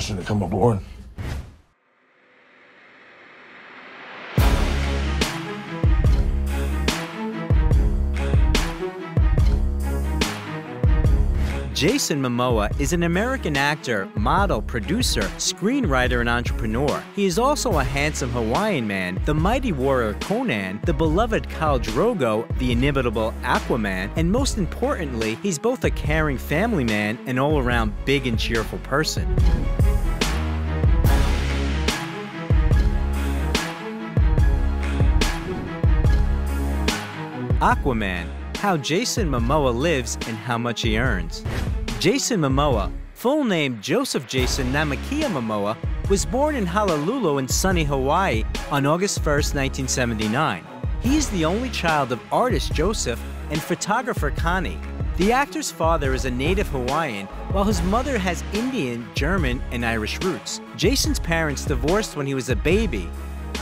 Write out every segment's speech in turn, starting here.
question to come aboard. Jason Momoa is an American actor, model, producer, screenwriter, and entrepreneur. He is also a handsome Hawaiian man, the mighty warrior Conan, the beloved Khal Drogo, the inimitable Aquaman, and most importantly, he's both a caring family man and all-around big and cheerful person. Aquaman. How Jason Momoa lives and how much he earns. Jason Momoa, full name Joseph Jason Namakia Momoa, was born in Honolulu in sunny Hawaii on August 1, 1979. He is the only child of artist Joseph and photographer Connie. The actor's father is a native Hawaiian, while his mother has Indian, German, and Irish roots. Jason's parents divorced when he was a baby.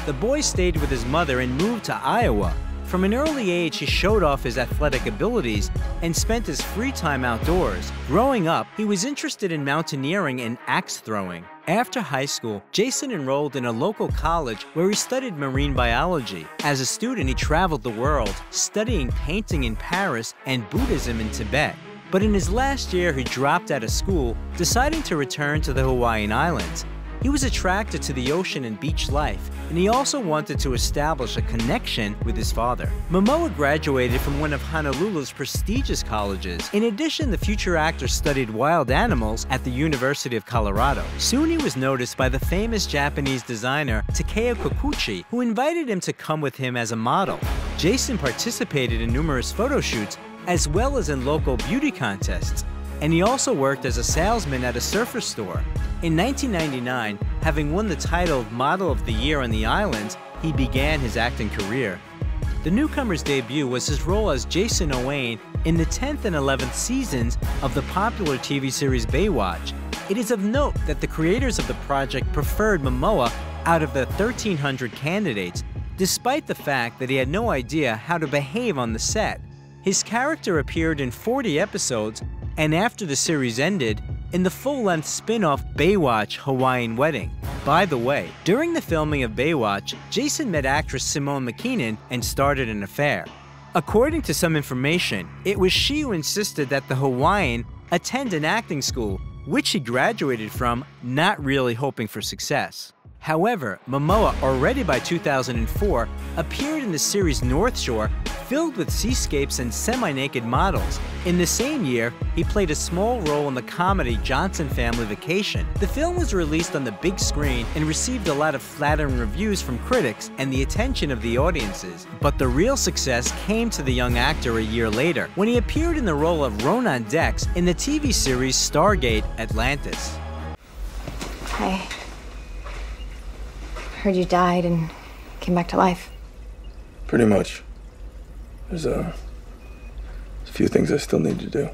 The boy stayed with his mother and moved to Iowa. From an early age, he showed off his athletic abilities and spent his free time outdoors. Growing up, he was interested in mountaineering and axe throwing. After high school, Jason enrolled in a local college where he studied marine biology. As a student, he traveled the world, studying painting in Paris and Buddhism in Tibet. But in his last year, he dropped out of school, deciding to return to the Hawaiian Islands. He was attracted to the ocean and beach life, and he also wanted to establish a connection with his father. Momoa graduated from one of Honolulu's prestigious colleges. In addition, the future actor studied wild animals at the University of Colorado. Soon he was noticed by the famous Japanese designer Takeo Kikuchi, who invited him to come with him as a model. Jason participated in numerous photo shoots, as well as in local beauty contests, and he also worked as a salesman at a surfer store. In 1999, having won the title of Model of the Year on the islands, he began his acting career. The newcomer's debut was his role as Jason Owain in the 10th and 11th seasons of the popular TV series Baywatch. It is of note that the creators of the project preferred Momoa out of the 1,300 candidates, despite the fact that he had no idea how to behave on the set. His character appeared in 40 episodes, and after the series ended, in the full-length spin-off Baywatch Hawaiian Wedding. By the way, during the filming of Baywatch, Jason met actress Simone McKinnon and started an affair. According to some information, it was she who insisted that the Hawaiian attend an acting school, which he graduated from, not really hoping for success. However, Momoa, already by 2004, appeared in the series North Shore, filled with seascapes and semi-naked models. In the same year, he played a small role in the comedy Johnson Family Vacation. The film was released on the big screen and received a lot of flattering reviews from critics and the attention of the audiences. But the real success came to the young actor a year later, when he appeared in the role of Ronan Dex in the TV series Stargate Atlantis. Hi. Heard you died and came back to life. Pretty much. There's a few things I still need to do.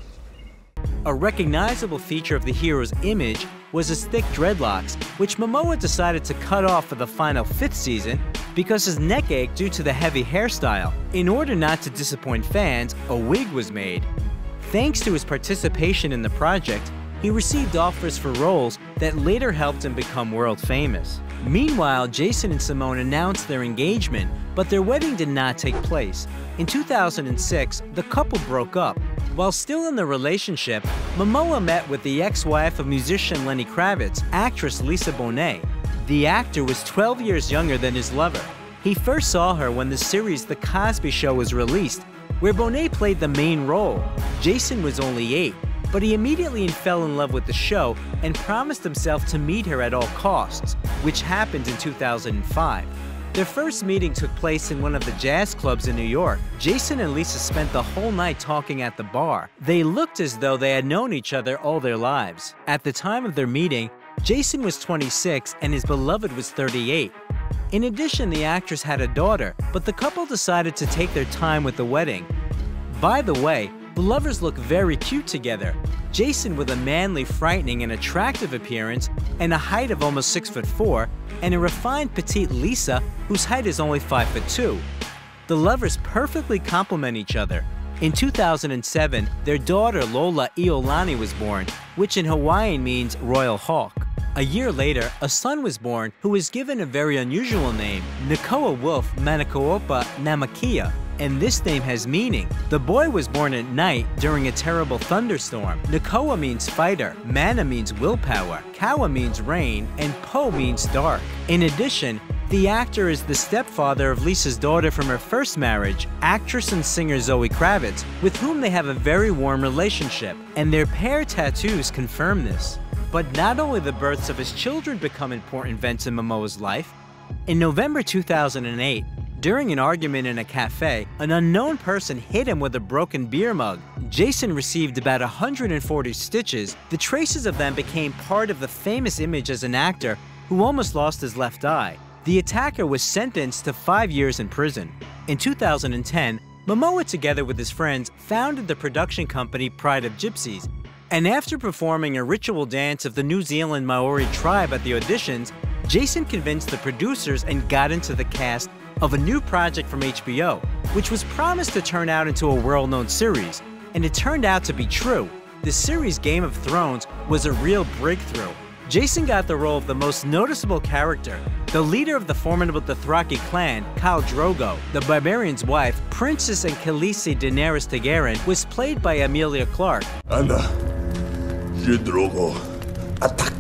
A recognizable feature of the hero's image was his thick dreadlocks, which Momoa decided to cut off for the final 5th season because his neck ached due to the heavy hairstyle. In order not to disappoint fans, a wig was made. Thanks to his participation in the project, he received offers for roles that later helped him become world famous. Meanwhile, Jason and Simone announced their engagement, but their wedding did not take place. In 2006, the couple broke up. While still in the relationship, Momoa met with the ex-wife of musician Lenny Kravitz, actress Lisa Bonet. The actor was 12 years younger than his lover. He first saw her when the series The Cosby Show was released, where Bonet played the main role. Jason was only 8. But he immediately fell in love with the show and promised himself to meet her at all costs, which happened in 2005. Their first meeting took place in one of the jazz clubs in New York. Jason and Lisa spent the whole night talking at the bar. They looked as though they had known each other all their lives. At the time of their meeting, Jason was 26 and his beloved was 38. In addition, the actress had a daughter, but the couple decided to take their time with the wedding. By the way, the lovers look very cute together. Jason with a manly, frightening, and attractive appearance and a height of almost 6'4", and a refined petite Lisa whose height is only 5'2". The lovers perfectly complement each other. In 2007, their daughter Lola Iolani was born, which in Hawaiian means royal hawk. A year later, a son was born who was given a very unusual name, Nakoa Wolf Manakoopa Namakia, and this name has meaning. The boy was born at night during a terrible thunderstorm. Nakoa means fighter, Mana means willpower, Kawa means rain, and Po means dark. In addition, the actor is the stepfather of Lisa's daughter from her first marriage, actress and singer Zoe Kravitz, with whom they have a very warm relationship, and their pair tattoos confirm this. But not only the births of his children become important events in Momoa's life. In November 2008, during an argument in a cafe, an unknown person hit him with a broken beer mug. Jason received about 140 stitches. The traces of them became part of the famous image as an actor who almost lost his left eye. The attacker was sentenced to 5 years in prison. In 2010, Momoa, together with his friends, founded the production company Pride of Gypsies. And after performing a ritual dance of the New Zealand Maori tribe at the auditions, Jason convinced the producers and got into the cast of a new project from HBO, which was promised to turn out into a world-known series. And it turned out to be true. The series Game of Thrones was a real breakthrough. Jason got the role of the most noticeable character, the leader of the formidable Dothraki clan, Khal Drogo. The barbarian's wife, Princess and Khaleesi Daenerys Targaryen, was played by Emilia Clarke. Anna, je Drogo, attack.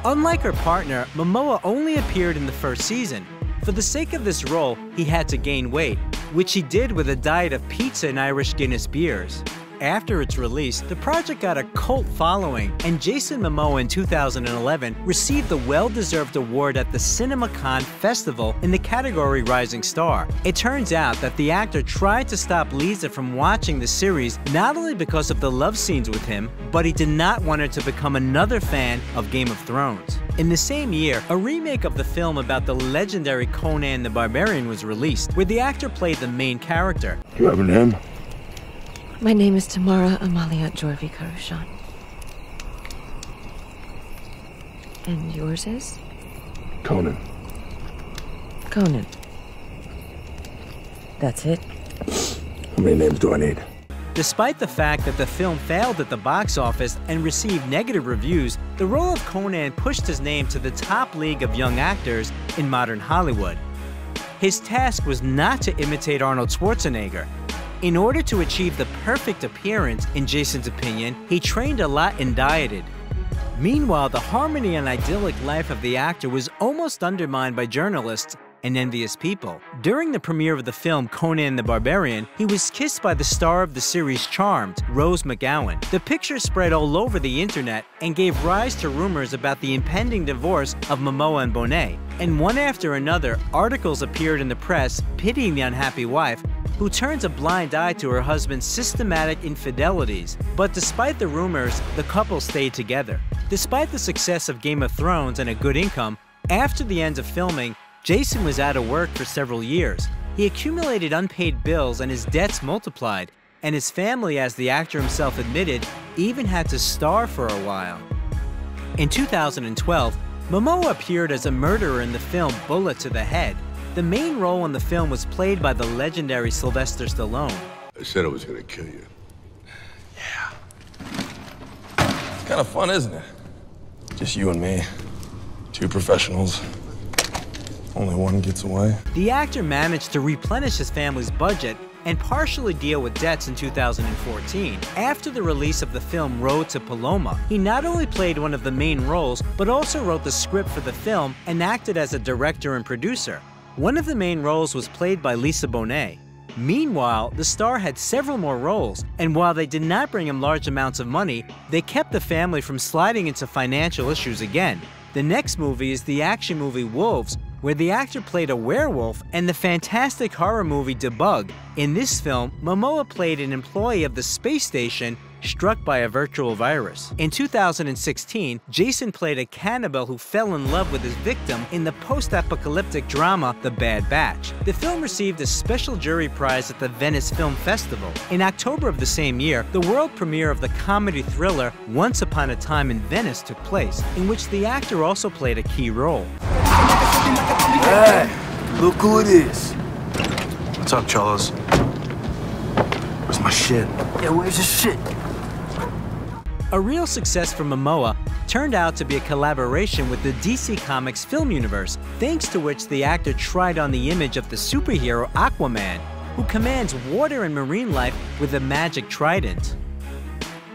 Unlike her partner, Momoa only appeared in the first season. For the sake of this role, he had to gain weight, which he did with a diet of pizza and Irish Guinness beers. After its release, the project got a cult following, and Jason Momoa in 2011 received the well-deserved award at the CinemaCon Festival in the category Rising Star. It turns out that the actor tried to stop Lisa from watching the series not only because of the love scenes with him, but he did not want her to become another fan of Game of Thrones. In the same year, a remake of the film about the legendary Conan the Barbarian was released, where the actor played the main character. You have a name? My name is Tamara Amalia Jorvi Karushan. And yours is? Conan. Conan. That's it? How many names do I need? Despite the fact that the film failed at the box office and received negative reviews, the role of Conan pushed his name to the top league of young actors in modern Hollywood. His task was not to imitate Arnold Schwarzenegger. In order to achieve the perfect appearance, in Jason's opinion, he trained a lot and dieted. Meanwhile, the harmony and idyllic life of the actor was almost undermined by journalists and envious people. During the premiere of the film Conan the Barbarian, he was kissed by the star of the series Charmed, Rose McGowan. The picture spread all over the internet and gave rise to rumors about the impending divorce of Momoa and Bonet. And one after another, articles appeared in the press pitying the unhappy wife, who turns a blind eye to her husband's systematic infidelities. But despite the rumors, the couple stayed together. Despite the success of Game of Thrones and a good income, after the end of filming, Jason was out of work for several years. He accumulated unpaid bills and his debts multiplied, and his family, as the actor himself admitted, even had to starve for a while. In 2012, Momoa appeared as a murderer in the film Bullet to the Head. The main role in the film was played by the legendary Sylvester Stallone. I said I was gonna kill you. Yeah. It's kind of fun, isn't it? Just you and me. Two professionals. Only one gets away. The actor managed to replenish his family's budget and partially deal with debts in 2014. After the release of the film Road to Paloma, he not only played one of the main roles, but also wrote the script for the film and acted as a director and producer. One of the main roles was played by Lisa Bonet. Meanwhile, the star had several more roles, and while they did not bring him large amounts of money, they kept the family from sliding into financial issues again. The next movie is the action movie Wolves, where the actor played a werewolf, and the fantastic horror movie Debug. In this film, Momoa played an employee of the space station struck by a virtual virus. In 2016, Jason played a cannibal who fell in love with his victim in the post-apocalyptic drama The Bad Batch. The film received a special jury prize at the Venice Film Festival. In October of the same year, the world premiere of the comedy thriller Once Upon a Time in Venice took place, in which the actor also played a key role. Hey, look who it is. What's up, Cholos? Where's my shit? Yeah, where's your shit? A real success for Momoa turned out to be a collaboration with the DC Comics film universe, thanks to which the actor tried on the image of the superhero Aquaman, who commands water and marine life with a magic trident.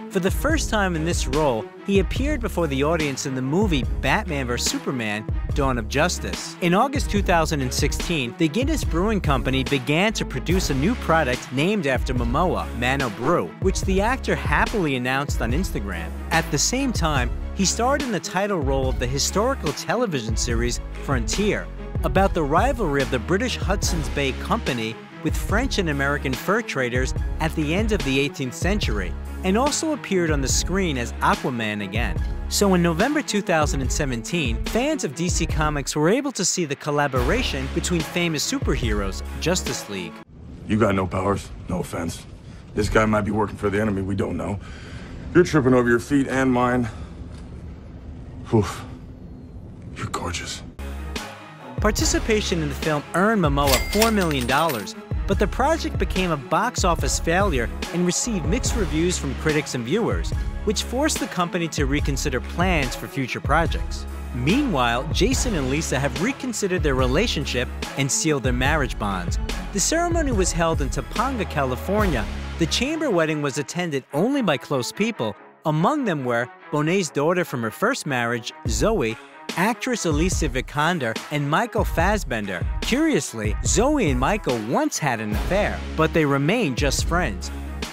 For the first time in this role, he appeared before the audience in the movie Batman vs. Superman: Dawn of Justice. In August 2016, the Guinness Brewing Company began to produce a new product named after Momoa, Mano Brew, which the actor happily announced on Instagram. At the same time, he starred in the title role of the historical television series Frontier, about the rivalry of the British Hudson's Bay Company with French and American fur traders at the end of the 18th century, and also appeared on the screen as Aquaman again. So in November 2017, fans of DC Comics were able to see the collaboration between famous superheroes, Justice League. You got no powers, no offense. This guy might be working for the enemy, we don't know. You're tripping over your feet and mine. Oof. You're gorgeous. Participation in the film earned Momoa $4 million, but the project became a box office failure and received mixed reviews from critics and viewers, which forced the company to reconsider plans for future projects. Meanwhile, Jason and Lisa have reconsidered their relationship and sealed their marriage bonds. The ceremony was held in Topanga, California. The chamber wedding was attended only by close people. Among them were Bonet's daughter from her first marriage, Zoe, actress Alicia Vikander, and Michael Fassbender. Curiously, Zoe and Michael once had an affair, but they remained just friends.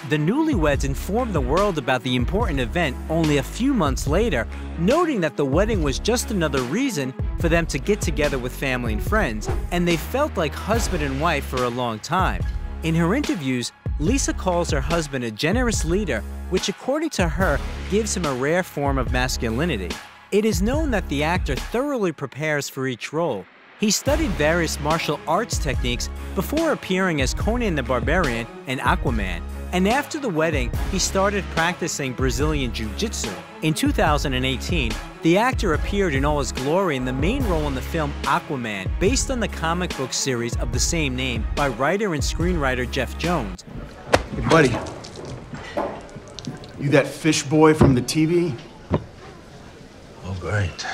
The newlyweds informed the world about the important event only a few months later, noting that the wedding was just another reason for them to get together with family and friends, and they felt like husband and wife for a long time. In her interviews, Lisa calls her husband a generous leader, which according to her gives him a rare form of masculinity. It is known that the actor thoroughly prepares for each role. He studied various martial arts techniques before appearing as Conan the Barbarian and Aquaman, and after the wedding, he started practicing Brazilian Jiu-Jitsu. In 2018, the actor appeared in all his glory in the main role in the film Aquaman, based on the comic book series of the same name by writer and screenwriter Jeff Jones. Hey, buddy. You that fish boy from the TV? Oh, great.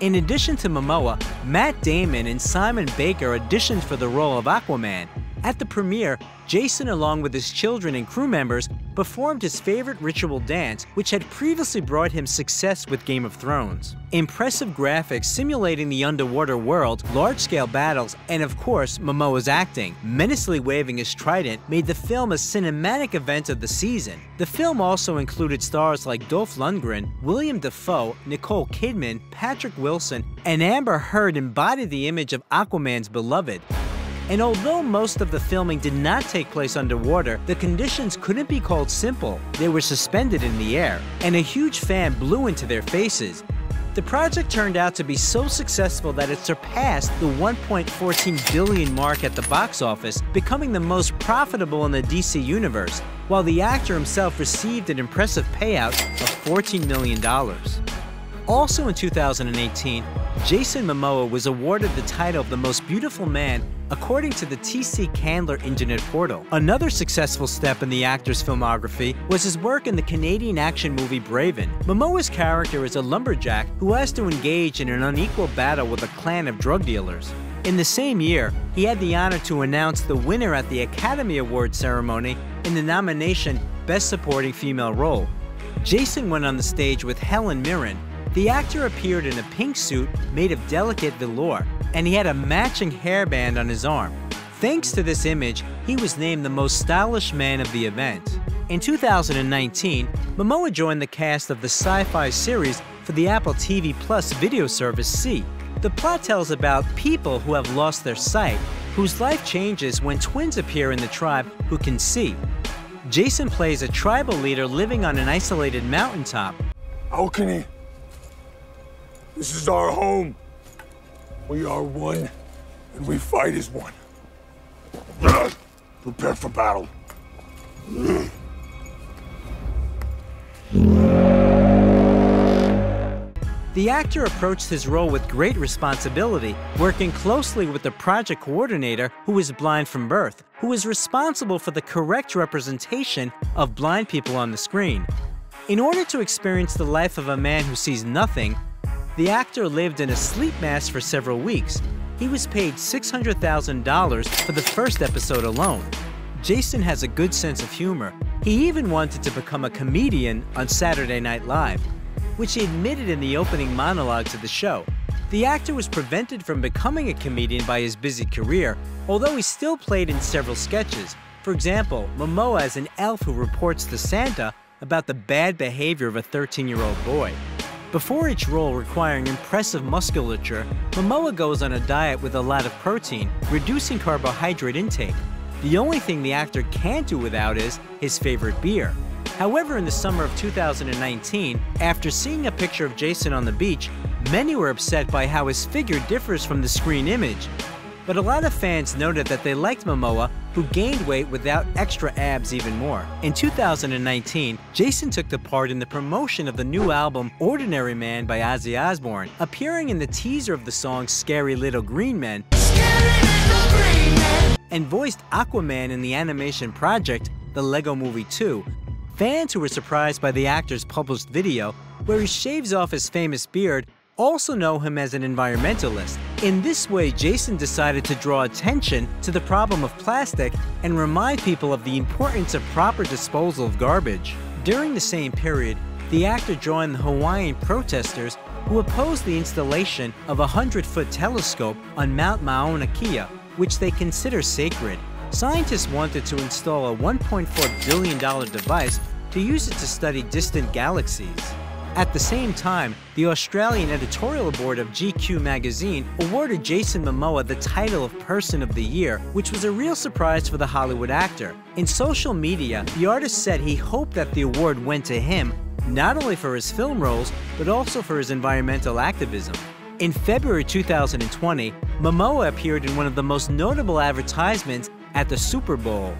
In addition to Momoa, Matt Damon and Simon Baker auditioned for the role of Aquaman. At the premiere, Jason, along with his children and crew members, performed his favorite ritual dance, which had previously brought him success with Game of Thrones. Impressive graphics simulating the underwater world, large-scale battles, and of course, Momoa's acting, menacingly waving his trident, made the film a cinematic event of the season. The film also included stars like Dolph Lundgren, William Dafoe, Nicole Kidman, Patrick Wilson, and Amber Heard embodied the image of Aquaman's beloved. And although most of the filming did not take place underwater, the conditions couldn't be called simple. They were suspended in the air, and a huge fan blew into their faces. The project turned out to be so successful that it surpassed the $1.14 billion mark at the box office, becoming the most profitable in the DC universe, while the actor himself received an impressive payout of $14 million. Also in 2018, Jason Momoa was awarded the title of the most beautiful man according to the TC Candler Internet portal. Another successful step in the actor's filmography was his work in the Canadian action movie Braven. Momoa's character is a lumberjack who has to engage in an unequal battle with a clan of drug dealers. In the same year, he had the honor to announce the winner at the Academy Awards ceremony in the nomination Best Supporting Female Role. Jason went on the stage with Helen Mirren. The actor appeared in a pink suit made of delicate velour, and he had a matching hairband on his arm. Thanks to this image, he was named the most stylish man of the event. In 2019, Momoa joined the cast of the sci-fi series for the Apple TV Plus video service See. The plot tells about people who have lost their sight, whose life changes when twins appear in the tribe who can see. Jason plays a tribal leader living on an isolated mountaintop. How can he? This is our home. We are one, and we fight as one. Prepare for battle. The actor approached his role with great responsibility, working closely with the project coordinator, who is blind from birth, who is responsible for the correct representation of blind people on the screen. In order to experience the life of a man who sees nothing, the actor lived in a sleep mask for several weeks. He was paid $600,000 for the first episode alone. Jason has a good sense of humor. He even wanted to become a comedian on Saturday Night Live, which he admitted in the opening monologues of the show. The actor was prevented from becoming a comedian by his busy career, although he still played in several sketches. For example, Momoa as an elf who reports to Santa about the bad behavior of a 13-year-old boy. Before each role requiring impressive musculature, Momoa goes on a diet with a lot of protein, reducing carbohydrate intake. The only thing the actor can't do without is his favorite beer. However, in the summer of 2019, after seeing a picture of Jason on the beach, many were upset by how his figure differs from the screen image. But a lot of fans noted that they liked Momoa, who gained weight without extra abs even more. In 2019, Jason took the part in the promotion of the new album Ordinary Man by Ozzy Osbourne, appearing in the teaser of the song Scary Little Green Men, and voiced Aquaman in the animation project The Lego Movie 2. Fans who were surprised by the actor's published video, where he shaves off his famous beard, also know him as an environmentalist. In this way, Jason decided to draw attention to the problem of plastic and remind people of the importance of proper disposal of garbage. During the same period, the actor joined the Hawaiian protesters who opposed the installation of a 100-foot telescope on Mount Mauna Kea, which they consider sacred. Scientists wanted to install a $1.4 billion device to use it to study distant galaxies. At the same time, the Australian editorial board of GQ magazine awarded Jason Momoa the title of Person of the Year, which was a real surprise for the Hollywood actor. In social media, the artist said he hoped that the award went to him, not only for his film roles, but also for his environmental activism. In February 2020, Momoa appeared in one of the most notable advertisements at the Super Bowl.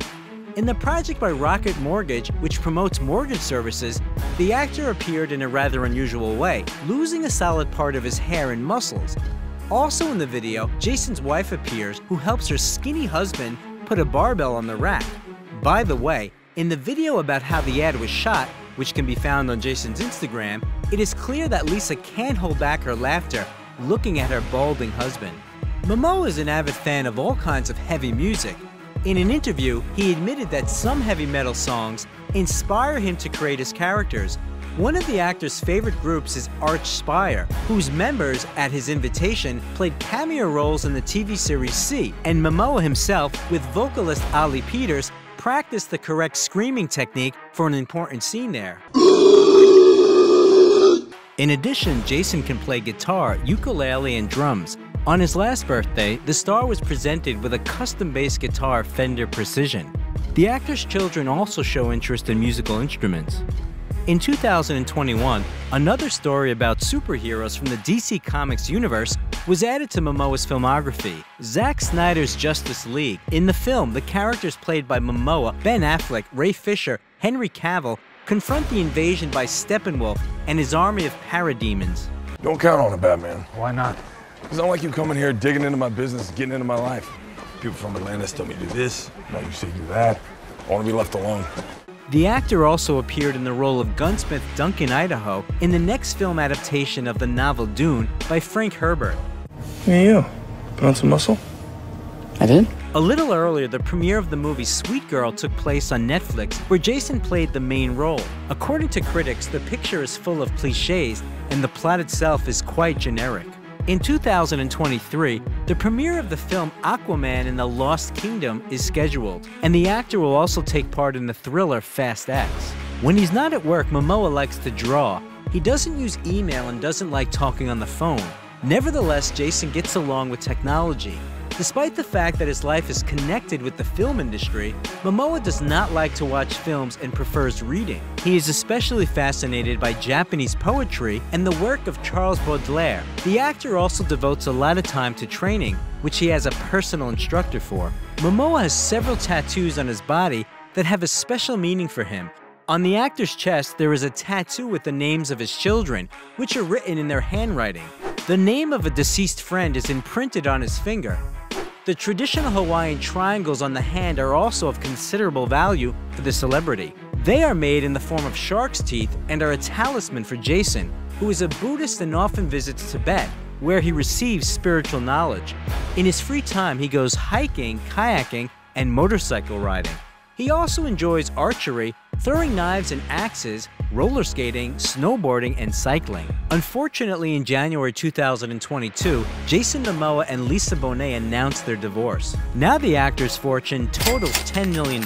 In the project by Rocket Mortgage, which promotes mortgage services, the actor appeared in a rather unusual way, losing a solid part of his hair and muscles. Also in the video, Jason's wife appears, who helps her skinny husband put a barbell on the rack. By the way, in the video about how the ad was shot, which can be found on Jason's Instagram, it is clear that Lisa can't hold back her laughter looking at her balding husband. Momoa is an avid fan of all kinds of heavy music. In an interview, he admitted that some heavy metal songs inspire him to create his characters. One of the actor's favorite groups is Arch Spire, whose members, at his invitation, played cameo roles in the TV series C, and Momoa himself, with vocalist Ali Peters, practiced the correct screaming technique for an important scene there. In addition, Jason can play guitar, ukulele, and drums. On his last birthday, the star was presented with a custom-based guitar Fender Precision. The actor's children also show interest in musical instruments. In 2021, another story about superheroes from the DC Comics universe was added to Momoa's filmography, Zack Snyder's Justice League. In the film, the characters played by Momoa, Ben Affleck, Ray Fisher, Henry Cavill confront the invasion by Steppenwolf and his army of parademons. Don't count on it, Batman. Why not? It's not like you coming here digging into my business, getting into my life. People from Atlantis tell me to do this, now you say do that. I want to be left alone. The actor also appeared in the role of gunsmith Duncan Idaho in the next film adaptation of the novel Dune by Frank Herbert. Hey, you. Put on some muscle? I did? A little earlier, the premiere of the movie Sweet Girl took place on Netflix, where Jason played the main role. According to critics, the picture is full of cliches, and the plot itself is quite generic. In 2023, the premiere of the film Aquaman and the Lost Kingdom is scheduled, and the actor will also take part in the thriller Fast X. When he's not at work, Momoa likes to draw. He doesn't use email and doesn't like talking on the phone. Nevertheless, Jason gets along with technology. Despite the fact that his life is connected with the film industry, Momoa does not like to watch films and prefers reading. He is especially fascinated by Japanese poetry and the work of Charles Baudelaire. The actor also devotes a lot of time to training, which he has a personal instructor for. Momoa has several tattoos on his body that have a special meaning for him. On the actor's chest, there is a tattoo with the names of his children, which are written in their handwriting. The name of a deceased friend is imprinted on his finger. The traditional Hawaiian triangles on the hand are also of considerable value for the celebrity. They are made in the form of shark's teeth and are a talisman for Jason, who is a Buddhist and often visits Tibet, where he receives spiritual knowledge. In his free time, he goes hiking, kayaking, and motorcycle riding. He also enjoys archery, throwing knives and axes, roller skating, snowboarding, and cycling. Unfortunately, in January 2022, Jason Momoa and Lisa Bonet announced their divorce. Now the actor's fortune totals $10 million.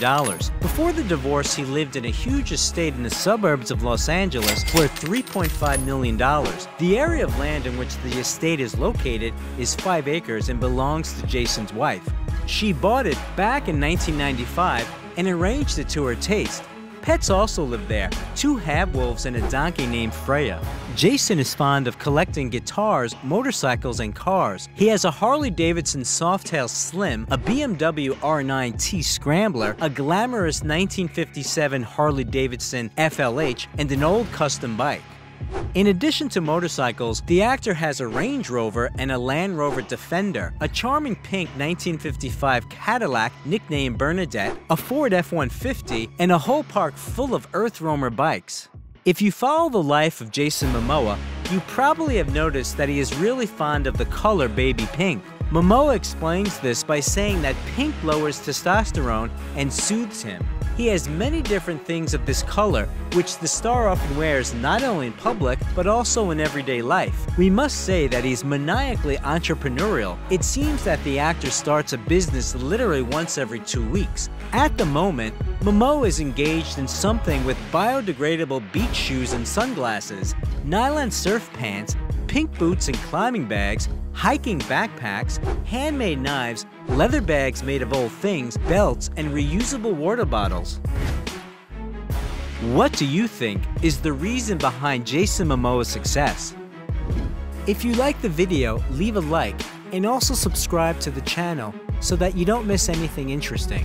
Before the divorce, he lived in a huge estate in the suburbs of Los Angeles worth $3.5 million. The area of land in which the estate is located is 5 acres and belongs to Jason's wife. She bought it back in 1995 and arranged it to her taste. Pets also live there, 2 half-wolves and a donkey named Freya. Jason is fond of collecting guitars, motorcycles, and cars. He has a Harley-Davidson Softail Slim, a BMW R9T Scrambler, a glamorous 1957 Harley-Davidson FLH, and an old custom bike. In addition to motorcycles, the actor has a Range Rover and a Land Rover Defender, a charming pink 1955 Cadillac nicknamed Bernadette, a Ford F-150, and a whole park full of Earth Roamer bikes. If you follow the life of Jason Momoa, you probably have noticed that he is really fond of the color baby pink. Momoa explains this by saying that pink lowers testosterone and soothes him. He has many different things of this color, which the star often wears not only in public, but also in everyday life. We must say that he's maniacally entrepreneurial. It seems that the actor starts a business literally once every 2 weeks. At the moment, Momoa is engaged in something with biodegradable beach shoes and sunglasses, nylon surf pants, pink boots and climbing bags, hiking backpacks, handmade knives, leather bags made of old things, belts, and reusable water bottles. What do you think is the reason behind Jason Momoa's success? If you like the video, leave a like and also subscribe to the channel so that you don't miss anything interesting.